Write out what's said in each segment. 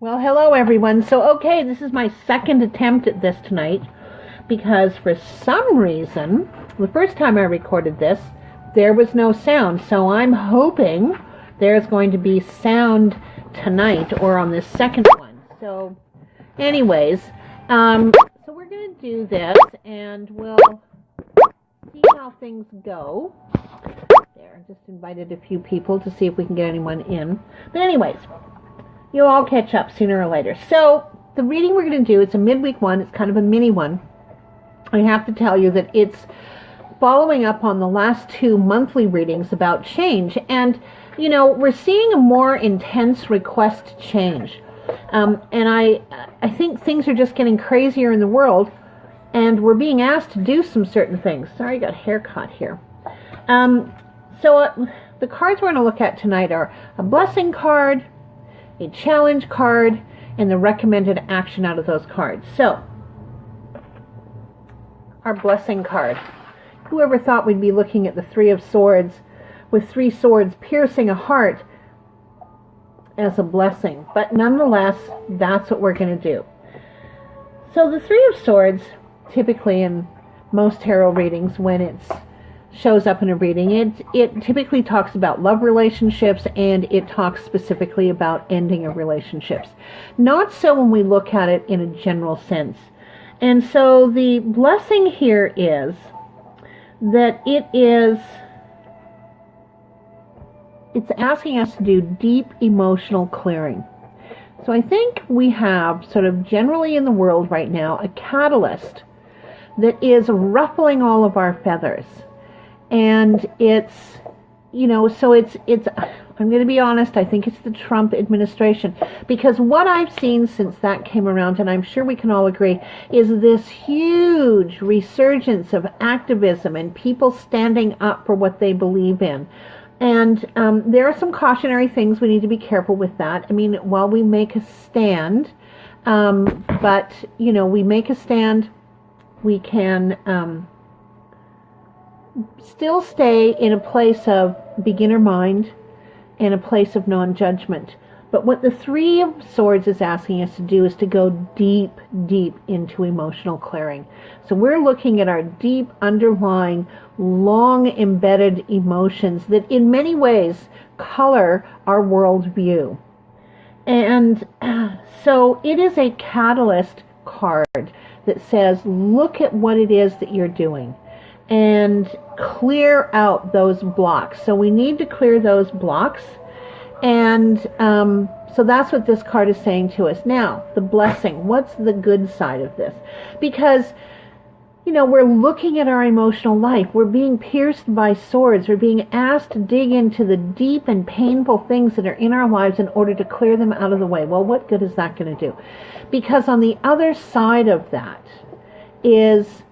Well, hello everyone. Okay, this is my second attempt at this tonight because for some reason, the first time I recorded this, there was no sound. So I'm hoping there's going to be sound tonight or on this second one. So anyways, so we're going to do this and we'll see how things go. There, just invited a few people to see if we can get anyone in. But anyways, you'll all catch up sooner or later. So the reading we're going to do, it's a midweek one. It's kind of a mini one. I have to tell you that it's following up on the last two monthly readings about change. And, you know, we're seeing a more intense request to change. And I think things are just getting crazier in the world. And we're being asked to do some certain things. Sorry, I got hair caught here. The cards we're going to look at tonight are a blessing card, a challenge card, and the recommended action out of those cards. So, our blessing card. Whoever thought we'd be looking at the Three of Swords with three swords piercing a heart as a blessing. But nonetheless, that's what we're going to do. So the Three of Swords, typically in most tarot readings, when it shows up in a reading, it typically talks about love relationships, and it talks specifically about ending of relationships. Not so when we look at it in a general sense. And so the blessing here is that it's asking us to do deep emotional clearing. So I think we have sort of generally in the world right now a catalyst that is ruffling all of our feathers. And it's, you know, so it's, I'm going to be honest, I think it's the Trump administration. Because what I've seen since that came around, and I'm sure we can all agree, is this huge resurgence of activism and people standing up for what they believe in. And there are some cautionary things we need to be careful with that. I mean, while we make a stand, but, you know, we make a stand, we can still stay in a place of beginner mind and a place of non-judgment. But what the Three of Swords is asking us to do is to go deep, deep into emotional clearing. So we're looking at our deep, underlying, long embedded emotions that in many ways color our worldview. And so it is a catalyst card that says, look at what it is that you're doing and clear out those blocks. So we need to clear those blocks. And so that's what this card is saying to us. Now, the blessing. What's the good side of this? Because, you know, we're looking at our emotional life. We're being pierced by swords. We're being asked to dig into the deep and painful things that are in our lives in order to clear them out of the way. Well, what good is that going to do? Because on the other side of that is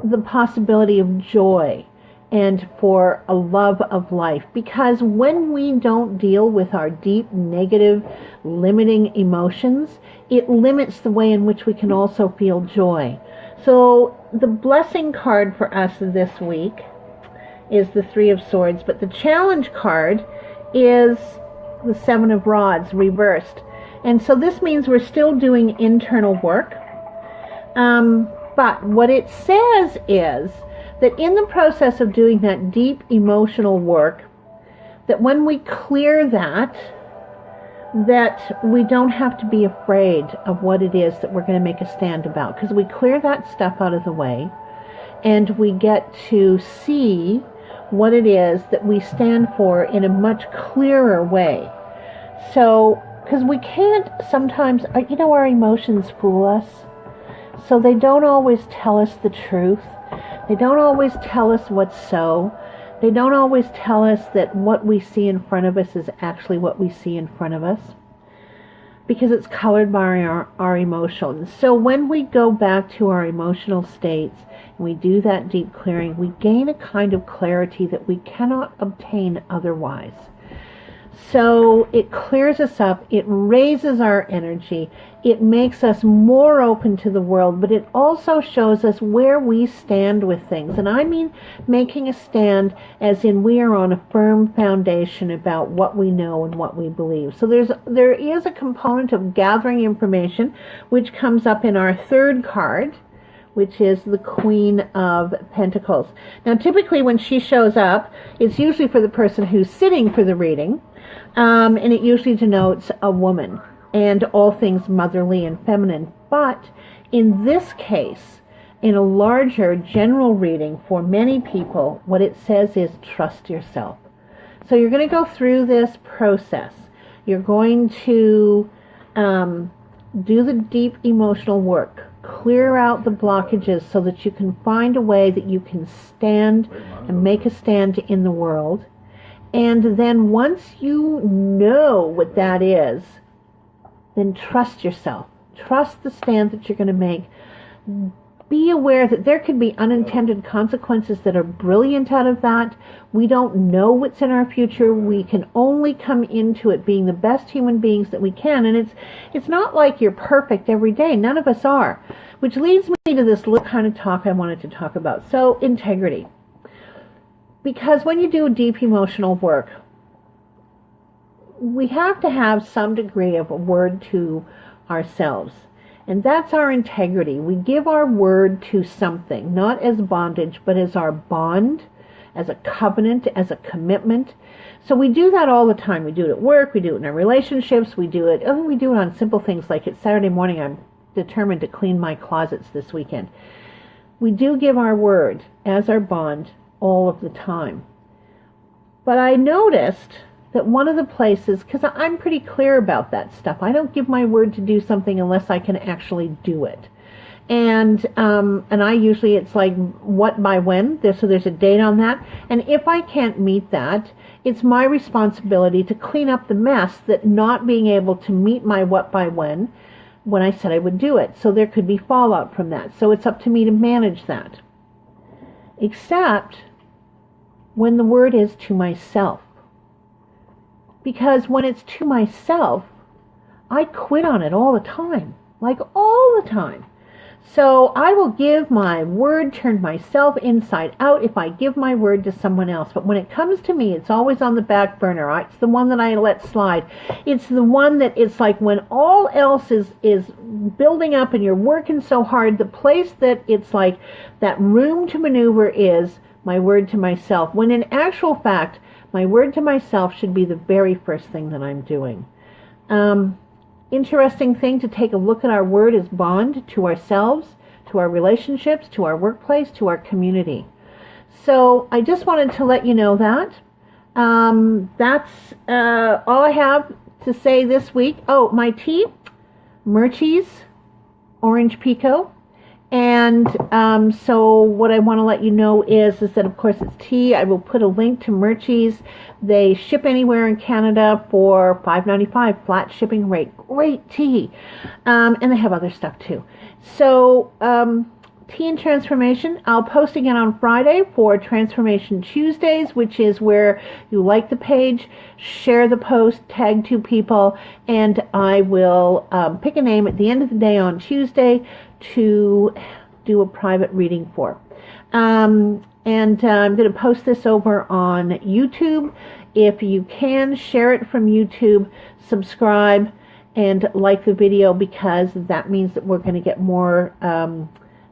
the possibility of joy and for a love of life. Because when we don't deal with our deep, negative, limiting emotions, it limits the way in which we can also feel joy. So the blessing card for us this week is the Three of Swords, but the challenge card is the Seven of Rods reversed. And so this means we're still doing internal work. But what it says is that in the process of doing that deep emotional work, that when we clear that we don't have to be afraid of what it is that we're going to make a stand about. Because we clear that stuff out of the way, and we get to see what it is that we stand for in a much clearer way. So, because we can't sometimes, you know, our emotions fool us. So they don't always tell us the truth. They don't always tell us what's so. They don't always tell us that what we see in front of us is actually what we see in front of us. Because it's colored by our emotions. So when we go back to our emotional states and we do that deep clearing, we gain a kind of clarity that we cannot obtain otherwise. So it clears us up, it raises our energy, it makes us more open to the world, but it also shows us where we stand with things. And I mean making a stand as in we are on a firm foundation about what we know and what we believe. So there is a component of gathering information, which comes up in our third card, which is the Queen of Pentacles. Now typically when she shows up, it's usually for the person who's sitting for the reading, and it usually denotes a woman and all things motherly and feminine. But in this case, in a larger general reading for many people, what it says is trust yourself. So you're going to go through this process. You're going to do the deep emotional work, clear out the blockages so that you can find a way that you can stand and make a stand in the world. And then once you know what that is, then trust yourself. Trust the stand that you're going to make. Be aware that there could be unintended consequences that are brilliant out of that. We don't know what's in our future. We can only come into it being the best human beings that we can. And it's not like you're perfect every day. None of us are. Which leads me to this little kind of talk I wanted to talk about. So, integrity. Because when you do deep emotional work, we have to have some degree of a word to ourselves. And that's our integrity. We give our word to something, not as bondage, but as our bond, as a covenant, as a commitment. So we do that all the time. We do it at work, we do it in our relationships, we do it on simple things like it's Saturday morning, I'm determined to clean my closets this weekend. We do give our word as our bond all of the time. But I noticed that one of the places, because I'm pretty clear about that stuff, I don't give my word to do something unless I can actually do it. And I usually, it's like what by when, so there's a date on that. And if I can't meet that, it's my responsibility to clean up the mess that not being able to meet my what by when I said I would do it. So there could be fallout from that. So it's up to me to manage that. Except when the word is to myself. Because when it's to myself, I quit on it all the time. Like all the time. So I will give my word, turn myself inside out if I give my word to someone else. But when it comes to me, it's always on the back burner. It's the one that I let slide. It's the one that it's like when all else is building up and you're working so hard, the place that it's like that room to maneuver is my word to myself. When in actual fact, my word to myself should be the very first thing that I'm doing. Interesting thing to take a look at our word as bond to ourselves, to our relationships, to our workplace, to our community. So I just wanted to let you know that. That's all I have to say this week. Oh, my tea, Murchies Orange Pekoe. And so what I want to let you know is that, of course, it's tea. I will put a link to Murchies. They ship anywhere in Canada for $5.95, flat shipping rate. Great tea. And they have other stuff, too. So Tea and Transformation, I'll post again on Friday for Transformation Tuesdays, which is where you like the page, share the post, tag 2 people, and I will pick a name at the end of the day on Tuesday to do a private reading for. And I'm going to post this over on YouTube. If you can, share it from YouTube, subscribe, and like the video, because that means that we're going to get more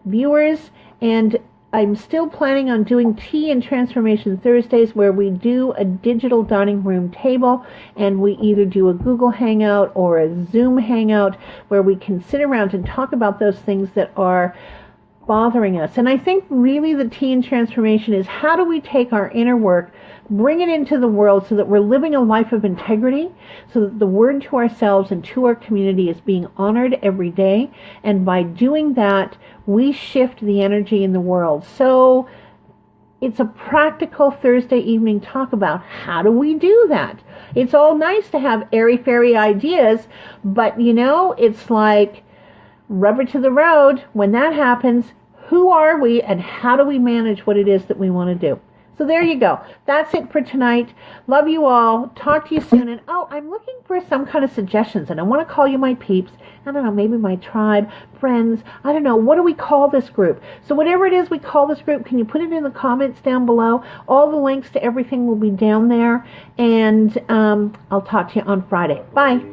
viewers. And I'm still planning on doing Tea and Transformation Thursdays, where we do a digital dining room table, and we either do a Google Hangout or a Zoom Hangout where we can sit around and talk about those things that are bothering us. And I think really the Tea and Transformation is, how do we take our inner work, bring it into the world so that we're living a life of integrity, so that the word to ourselves and to our community is being honored every day. And by doing that, we shift the energy in the world. So it's a practical Thursday evening talk about how do we do that. It's all nice to have airy-fairy ideas, but it's like rubber to the road. When that happens, who are we and how do we manage what it is that we want to do? So there you go. That's it for tonight. Love you all. Talk to you soon. And I'm looking for some kind of suggestions. And I want to call you my peeps. I don't know, maybe my tribe, friends. I don't know. What do we call this group? So whatever it is we call this group, can you put it in the comments down below? All the links to everything will be down there. And I'll talk to you on Friday. Bye.